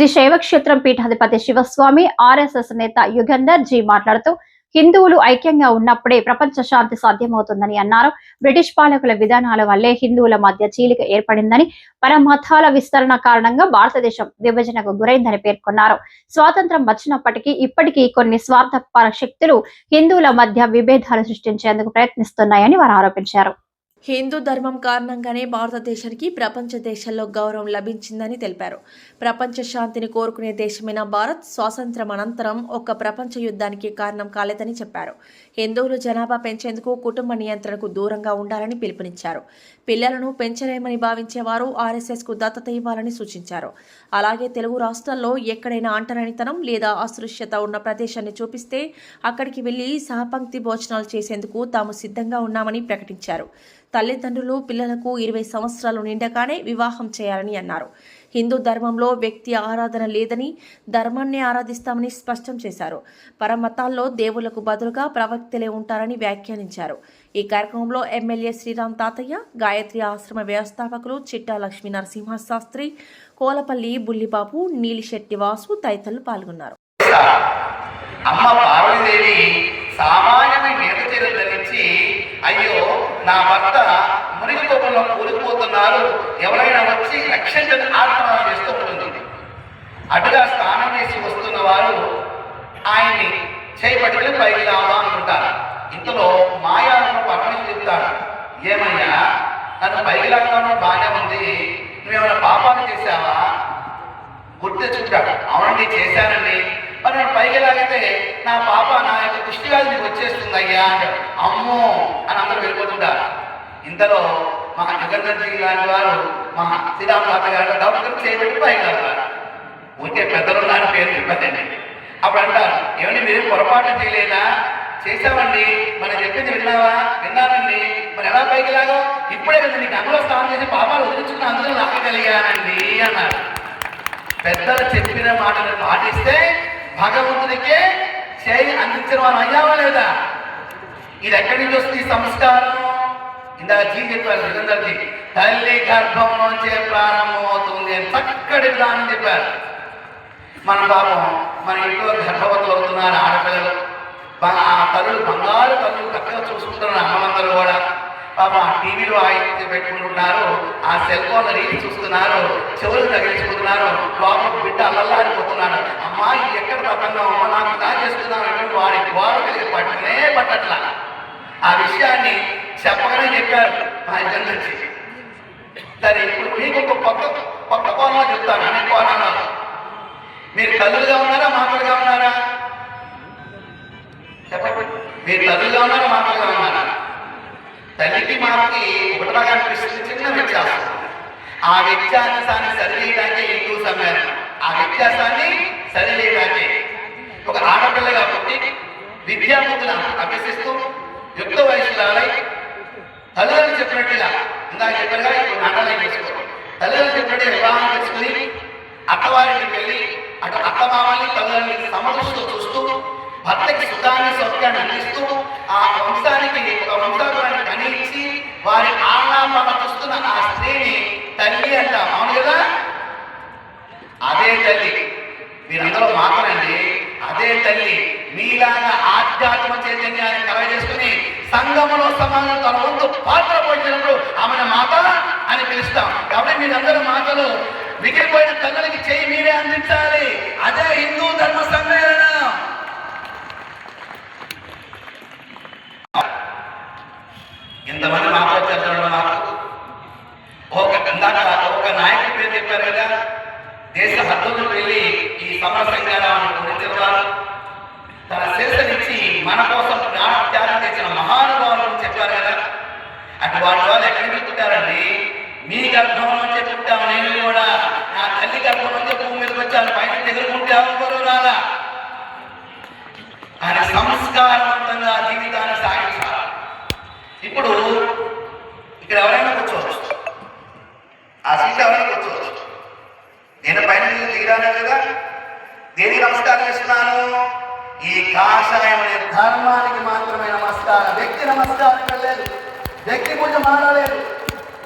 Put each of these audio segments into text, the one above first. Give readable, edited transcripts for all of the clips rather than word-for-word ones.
శ్రీ శైవక్షేత్రం పీఠాధిపతి శివస్వామి ఆర్ఎస్ఎస్ నేత యుగంధర్ జీ మాట్లాడుతూ హిందువులు ఐక్యంగా ఉన్నప్పుడే ప్రపంచ శాంతి సాధ్యమవుతుందని అన్నారు. బ్రిటిష్ పాలకుల విధానాల వల్లే హిందువుల మధ్య చీలిక ఏర్పడిందని, పరమతాల విస్తరణ కారణంగా భారతదేశం విభజనకు గురైందని పేర్కొన్నారు. స్వాతంత్రం వచ్చినప్పటికీ ఇప్పటికీ కొన్ని స్వార్థపర శక్తులు హిందువుల మధ్య విభేదాలు సృష్టించేందుకు ప్రయత్నిస్తున్నాయని వారు ఆరోపించారు. హిందూ ధర్మం కారణంగానే భారతదేశానికి ప్రపంచ దేశాల్లో గౌరవం లభించిందని తెలిపారు. ప్రపంచ శాంతిని కోరుకునే దేశమైన భారత్ స్వాతంత్రం అనంతరం ఒక ప్రపంచ యుద్ధానికి కారణం కాలేదని చెప్పారు. హిందువులు జనాభా పెంచేందుకు కుటుంబ నియంత్రణకు దూరంగా ఉండాలని పిలుపునిచ్చారు. పిల్లలను పెంచలేమని భావించేవారు ఆర్ఎస్ఎస్కు దత్తత ఇవ్వాలని సూచించారు. అలాగే తెలుగు రాష్ట్రాల్లో ఎక్కడైనా అంటరానితనం లేదా అస్పృశ్యత ఉన్న ప్రదేశాన్ని చూపిస్తే అక్కడికి వెళ్లి సహపంక్తి భోజనాలు చేసేందుకు తాము సిద్ధంగా ఉన్నామని ప్రకటించారు. తల్లిదండ్రులు పిల్లలకు 20 సంవత్సరాలు నిండగానే వివాహం చేయాలని అన్నారు. హిందూ ధర్మంలో వ్యక్తి ఆరాధన లేదని, ధర్మాన్ని ఆరాధిస్తామని స్పష్టం చేశారు. పరమతాల్లో దేవుళ్లకు బదులుగా ప్రవక్తలే ఉంటారని వ్యాఖ్యానించారు. ఈ కార్యక్రమంలో ఎమ్మెల్యే శ్రీరామ్ తాతయ్య, గాయత్రి ఆశ్రమ వ్యవస్థాపకులు చిట్టా లక్ష్మీ నరసింహ శాస్త్రి, కోలపల్లి బుల్లిబాబు, నీలిశెట్టి వాసు తదితరులు పాల్గొన్నారు. అమ్మ పార్వతీదేవి సామాన్యమైన నేతచర్య ధరించి, అయ్యో నా భర్త మునిగిపోకుండా కూలిపోతున్నారు, ఎవరైనా వచ్చి రక్షించని ఆత్మహత్య చేస్తూ ఉంటుంది. అటుగా స్నానం చేసి వస్తున్న వారు ఆయన్ని చేపట్టుకుని పైకి రావా అనుకుంటారు. ఇంతలో మాయాలను పరమేశ్వరుడు చెప్తాడు, ఏమయ్యా నన్ను పైకి లాగడం బాగానే ఉంది, నువ్వేమైనా పాపాలు చేశావా? గుర్తు తెచ్చుకుంటాడు. అవునండి చేశానండి. మరి నేను పైకి లాగితే నా పాప నా యొక్క దృష్టివ్యాధి నీకు వచ్చేస్తుంది అయ్యా అంటాడు. అమ్మో అని అందరూ వెళ్ళిపోతుంటారు. ఇంతలో మా యుగంధర్ లాంటి వారు మా శ్రీరామ్ తాత గారు డాక్టర్ చేయబెట్టి పైకి లాగుతారు. ఉంటే పెద్దలున్నారని పేరు ఇబ్బంది. అప్పుడు అంటారు, ఏమండి మీరు పొరపాటు చేయలేదా? చేశామండి. మనం చెప్పింది విన్నావా? విన్నానండి. మరి ఎలా పైకి లాగో? ఇప్పుడే కదా నీకు అందులో స్నానం చేసి పాపాలు వదిలించుకుని అందులో లాగగలిగానండి అన్నారు. పెద్దలు చెప్పిన మాటను పాటిస్తే భగవంతుడికే చేయి అందించిన వారు అయ్యావా లేదా? ఇది ఎక్కడి నుంచి వస్తుంది సంస్కారం? ఇందాక జీ చెప్పారు, యుగంధర్జీ, తల్లి గర్భంలోంచే ప్రారంభమవుతుంది అని చక్కటి విధానం చెప్పారు. మన పాపం మన ఇంట్లో గర్భవతులు అవుతున్నారు ఆడపిల్లలు, ఆ తల్లులు బంగారు తల్లులు చక్కగా చూసుకుంటున్నారు. అమ్మలందరూ కూడా పాపం ఆ టీవీలో ఆయన పెట్టుకుంటున్నారు, ఆ సెల్ ఫోన్ రీతి చూస్తున్నారు, చెవులు తగిలించుకుంటున్నారు, లోపల బిడ్డ అల్లల్లాడిపోతున్నాడు. అమ్మా ఇది ఎక్కడ తప్పంగా అమ్మ నాకు ఇలా చేస్తున్నాను అంటే వాడి గోడ కలిగి పట్టుకునే పట్టట్లా. ఆ విషయాన్ని చెప్పగానే చెప్పారు మా ఇద్దరి నుంచి. సరే ఇప్పుడు మీకు ఒక కొత్త కోణంలో చెప్తాను. అనే కోణాలు మీరు తల్లులుగా ఉన్నారా మాటలుగా ఉన్నారా? చెప్పండి, మీరు తల్లులుగా ఉన్నారా మాటలుగా ఉన్నారా? తల్లికి మాటకి ఒకటిగా అనిపిస్తుంది చిన్న వ్యత్యాసం. ఆ వ్యత్యాసాన్ని సరిచేయడానికి హిందూ సమ్మేళనం, ఆ వ్యత్యాసాన్ని సరిచేయడానికి ఒక ఆడపిల్లగా పుట్టి విద్యాబుద్ధులను అభ్యసిస్తూ యుక్త వయసులాలై తల్లిదండ్రులు చెప్పినట్టుగా ఇందాక చెప్పారుగా ఇప్పుడు నాటకాలు చేసుకోవాలి. తల్లిదండ్రులు చెప్పినట్టుగా వివాహం చేసుకుని అత్తవారికి వెళ్ళి అటు అత్తమామల్ని తల్లిదండ్రులకి సమదృష్టితో చూస్తూ భర్తకి సుఖాన్ని సౌఖ్యాన్ని అందిస్తూ ఆ వంశానికి ఒక వంశాన్ని కనిపించి వారి ఆహ్లాదం చూస్తున్న ఆ స్త్రీని తల్లి అంటాం. అవును కదా? అదే తల్లి మీరందరూ మాట్లాడండి. అదే తల్లి మీలాగా ఆధ్యాత్మ చైతన్యాన్ని కలగజేసుకుని సంఘంలో సమాజం తన వంతు పాత్ర పోషించినప్పుడు ఆమెను మాత అని పిలుస్తాం. కాబట్టి మీరందరూ మాటలు మిగిలిపోయిన తల్లులకి చేయి మీరే అందించాలి. అదే హిందూ ధర్మ సమ్మేళనం. ఇంతమంది మాట్లాడుతున్నారు. నాకు ఒక నాయకుడి పేరు చెప్పారు కదా, దేశ హద్దులకు వెళ్ళి ఈ సమర సంఘాలను గురించిన వారు తన శిరసనిచ్చి మన కోసం త్యాగం చేసిన మహానుభావులను చెప్పారు కదా. అటువంటి వాళ్ళు ఎక్కడి నుంచి పుట్టారండి? మీ గర్భం నుంచి పుట్టాము. నేను కూడా నా తల్లి గర్భం నుంచి భూమి మీదకి వచ్చాను. పైన ఎదుర్కొంటే ఎవరు రాలా. ఆయన సంస్కారవంతంగా జీవితాన్ని సాగించాలి. ఇప్పుడు ఇక్కడ ఎవరైనా కూర్చోవచ్చు, ఆ సీట్ ఎవరైనా కూర్చోవచ్చు. నేను పైన దిగిరాను కదా, దేనికి నమస్కారం చేస్తున్నాను? ఈ కాషాయం అనే ధర్మానికి మాత్రమే నమస్కారం. వ్యక్తి నమస్కారం లేదు, వ్యక్తి పూజ మారలేదు.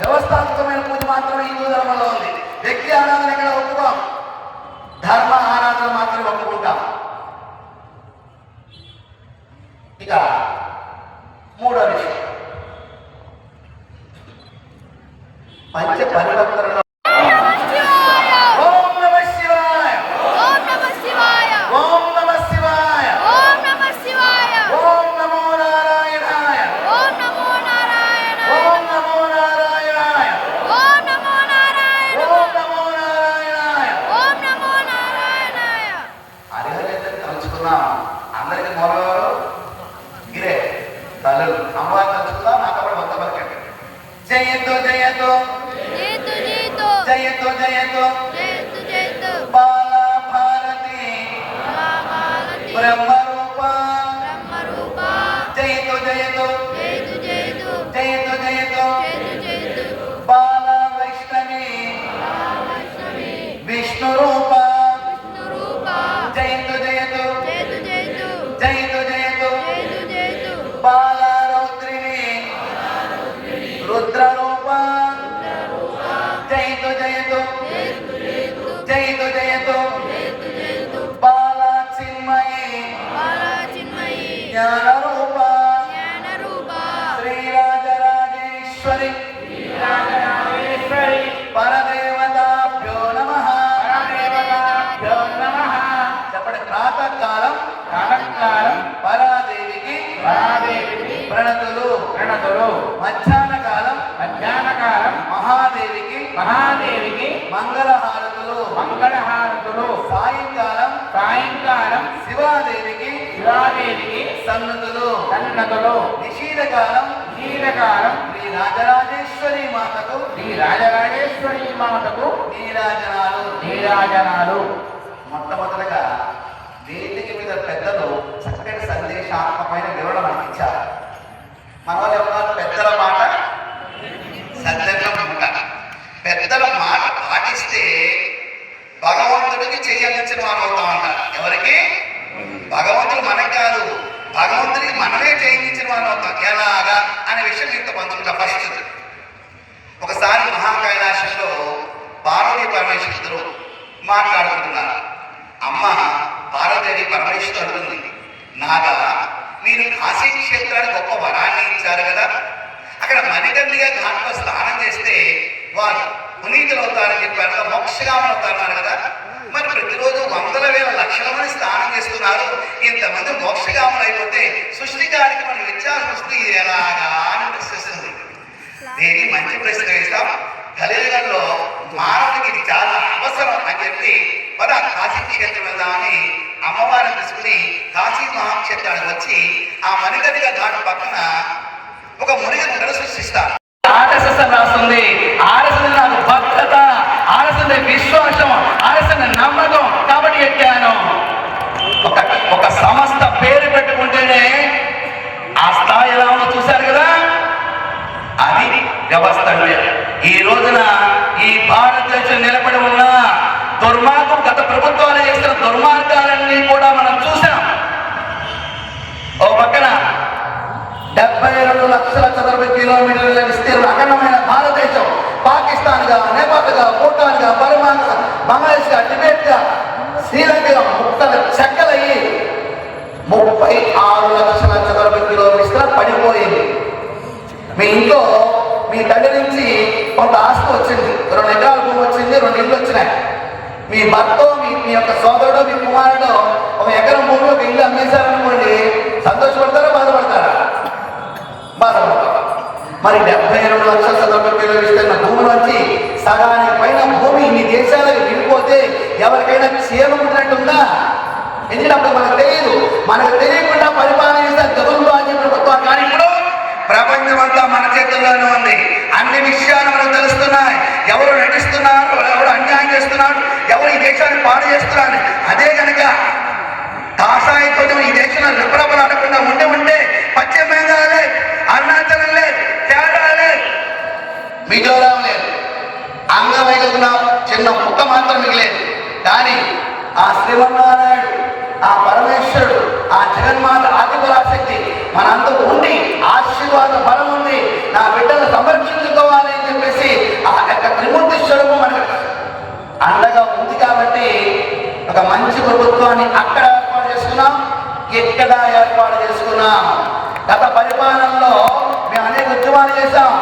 వ్యవస్థాత్మకమైన పూజ మాత్రమే హిందూ ధర్మంలో ఉంది. వ్యక్తి ఆరాధన ఇక్కడ ఒప్పుకోం. ధర్మ ఆరాధన మాత్రమే ఒప్పుకుంటాం. ఇక మూడో విషయం, పంచ పరివర్తనలో ఓం నమ శివాయ, ఓం నమః శివాయ, ఓం నమ శివాయ, ఓం నమః శివాయ, ఓం నమో నారాయణాయ, ఓం నమో నారాయణ, ఓం నమో నారాయణాయ, ఓం నమో నారాయణ, ఓం నమో నారాయణాయ. ఓం నమో నారాయణాయ. హరిహరేంద్రుని తలుచుకున్నాం. అందరికి మొరవారు గిరే తల్లులు అమ్మవారిని తలుచుకుందాం. నాకు అప్పుడు మొత్తం పలకండి. జయతో జయతో జయతు జయతు, జయతో జయతో జయతు జయతు, బాలా భారతి బాలామాలతి, బ్రహ్మరూప బ్రహ్మరూప, జయతో జయతో జయతు జయతు, జయతో జయతో జయతు జయతు, బాలా వైష్ణవి వైష్ణవి, విష్ణు రూప విష్ణురూప, జయతో జయతో జయతు జయతు, జయతో జయతో జయతు జయతు, బాలా రౌద్రిణి రుద్ర రూప జయతో జయతో జయతో జయతో జయతు జయతు, బాలా చిన్మయి బాలా చిన్మయి, జ్ఞాన రూప జ్ఞానరూప, శ్రీరాజరాజేశ్వరి పరదేవతాభ్యో నమః. చెప్పండి. ప్రాతకాలం పరాదేవికి ప్రణతులు. మధ్యాహ్న కాలం మహాదేవికి మంగళహారతులు. సాయంకాలం శివాదేవికి సన్నతులు. నిషీధకాలం శ్రీ రాజరాజేశ్వరి మాతకు నీరాజనాలు. మొట్టమొదటిగా వేదిక మీద పెద్దలు చక్కటి సందేశాత్మకమైన వివరణ ఇచ్చారు. మన వాళ్ళు ఎవరు పెద్దల మాట సత్యంగా ఉంటారు. పెద్దల మాట పాటిస్తే భగవంతుడికి చెయ్యందించిన వారు అవుతాం అంటారు. ఎవరికి? భగవంతుడు మనకి కాదు, భగవంతుడికి మనమే చేయించిన వారు అవుతాం. ఎలాగా అనే విషయం మీతో పంచుకుంటా. ఫస్ట్ ఒకసారి మహాకైలాసంలో పార్వతీ పరమేశ్వరుడు మాట్లాడుకుంటున్నారు. అమ్మ పార్వదేవి పరమేశ్వరుడు అంటుంది, నాగా మీరు కాశీ క్షేత్రానికి గొప్ప వరాన్ని ఇచ్చారు కదా, అక్కడ మణికంఠిగా ఘాట్లో స్నానం చేస్తే వారు పునీతులు అవుతారని చెప్పారు, మోక్షగాములు అవుతారన్నారు కదా. మరి ప్రతిరోజు వందల వేల లక్షల మంది స్నానం చేస్తున్నారు, ఇంతమంది మోక్షగాములు అయిపోతే సృష్టికారికి మనం వ్యత్యాసం వస్తుంది, ఇది ఎలాగా అని ప్రశ్నిస్తుంది. దేని మంచి ప్రశ్న వేస్తాం. కలియుగంలో మానవుడికి ఇది చాలా అవసరం అని చెప్పి మన కాశీ క్షేత్రం వెళ్దామని అమ్మవారిని తీసుకుని కాశీ మహాక్షేత్రానికి వచ్చి ఆ మణికంఠిగా ఘాట్ పక్కన ఒక మునిగి గుండెను సృష్టిస్తారు. ఆర్ఎస్ఎస్ అని రాస్తుంది. ఆర్ఎస్ఎస్ నాకు భద్రత, ఆర్ఎస్ఎస్ విశ్వాసం, ఆర్ఎస్ఎస్ నమ్మకం, కాబట్టి ఎక్కాను. ఒక సంస్థ పేరు పెట్టుకుంటేనే ఆ స్థాయి ఎలా ఉందో చూశారు కదా, అది వ్యవస్థ. ఈ రోజున ఈ భారతదేశం నిలబడి ఉన్న దుర్మార్గం, గత ప్రభుత్వాలు చేసిన దుర్మార్గాలన్నీ కూడా మనం చూసాం. ఓ పక్కన 72 లక్షల చదరపు కిలోమీటర్ల విస్తీర్ణ అఖండమైన భారతదేశం పాకిస్తాన్గా, నేపాల్గా, భూటాన్గా, బర్మాగా, బంగ్లాదేశ్గా, టిబెట్గా, శ్రీలంకగా ముక్కల చెక్కలయ్యి 36 లక్షల చదరపు కిలోమీటర్ల పడిపోయింది. మీ ఇంట్లో మీ తండ్రి నుంచి కొంత ఆస్తి వచ్చింది, 2 ఎకరాల భూమి వచ్చింది, 2 ఇళ్ళు వచ్చినాయి. మీ భర్త, మీ యొక్క సోదరుడు, మీ కుమారుడు 1 ఎకరం భూమి, 1 ఇల్లు అమ్మేశారనుకోండి, సంతోషపడతారా బాధపడతారా? బాధపడతారు. మరి 72 లక్షల చదరపు కిలోమీటర్ల భూమి నుంచి సగానికి పైన భూమి మీ దేశాలకు వెళ్ళిపోతే ఎవరికైనా చేయనుకుంటున్నట్టుందా? ఎందుకంటే మనకు తెలియదు. మనకు తెలియకుండా పరిపాలన చేస్తే జగన్మోహన్ ప్రభుత్వం. కానీ ఇప్పుడు ప్రపంచం అంతా మన చేతుల్లోనే ఉంది. అన్ని విషయాలు మనకు తెలుస్తున్నాయి. ఎవరు నటిస్తున్నారు, ఎవరు అన్యాయం చేస్తున్నారు, ఎవరు ఈ దేశాన్ని పాడు చేస్తున్నారు. అదే కనుక కాషాయంతో ఈ దేశంలో రిపరపలు అనకుండా ఉంటే పశ్చిమ బెంగాల్ లేదు, అరుణాచలం లేదు, కేరళ లేదు, మిజోరాం లేదు, అంగవైకల్యం చిన్న ముక్క మాత్రం మిగిలేదు. కానీ ఆ శ్రీమన్నారాయణుడు, ఆ పరమేశ్వరుడు, ఆ జగన్మాత ఆదిపరాశక్తి మనంతా ఉండి ఆశీర్వాద బలం ఉంది. నా బిడ్డను సంరక్షించుకోవాలి అని చెప్పేసి ఆ యొక్క త్రిమూర్తి స్వరూపం మనకు అండగా ఉంది. కాబట్టి ప్రభుత్వాన్ని అక్కడ ఏర్పాటు చేసుకున్నాం, ఇక్కడ ఏర్పాటు చేసుకున్నాం. గత పరిపాలనలో మేము అనేక ఉద్యమాలు చేశాం.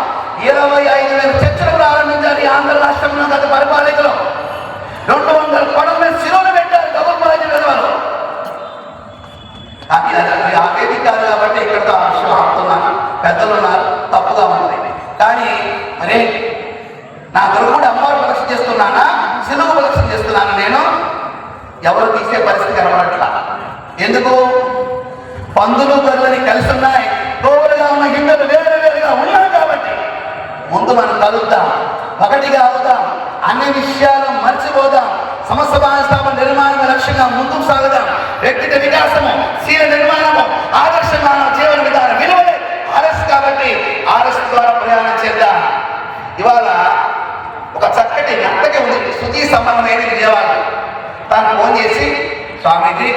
25,000 చర్చలు ప్రారంభించారు ఆంధ్ర రాష్ట్రంలో గత పరిపాలకులు. 200 పడవల శిలువలు పెట్టారు గవర్నమెంట్ విలువలు. కానీ అది ఆ వేదిక కాదు కాబట్టి ఇక్కడతో ఆ విషయం ఆపుతున్నాను. పెద్దలు ఉన్నారు, తప్పుగా ఉంది. కానీ అరే నా దొరుకుడు అమ్మవారు ప్రదర్శన చేస్తున్నానా, శిలువు ప్రదర్శన చేస్తున్నాను, నేను ఎవరు తీసే పరిస్థితి కనబడట్లా. ఎందుకు? పందులు గొర్రెలని కలిసి ఉన్నాయి, గోవులుగా ఉన్న హిందువులు వేరు వేరుగా ఉన్నాయి. కాబట్టి ముందు మనం కలుద్దాం, ఒకటిగా అవుదాం, అన్ని విషయాలు మర్చిపోదాం. సమస్త భారతస్థాపన నిర్మాణ లక్ష్యంగా ముందుకు సాగుదాం. వ్యక్తిగత వికాసము, శీల నిర్మాణము, ఆదర్శమైన జీవన విధానం విలువలే ఆర్ఎస్. కాబట్టి ఆర్ఎస్ ద్వారా ప్రయాణం చేద్దాం. ఇవాళ ఒక చక్కటి నర్తకి ఉంది, శృతి సంబంధమైన విజయవాడ. తను ఫోన్ చేసి, స్వామీజీ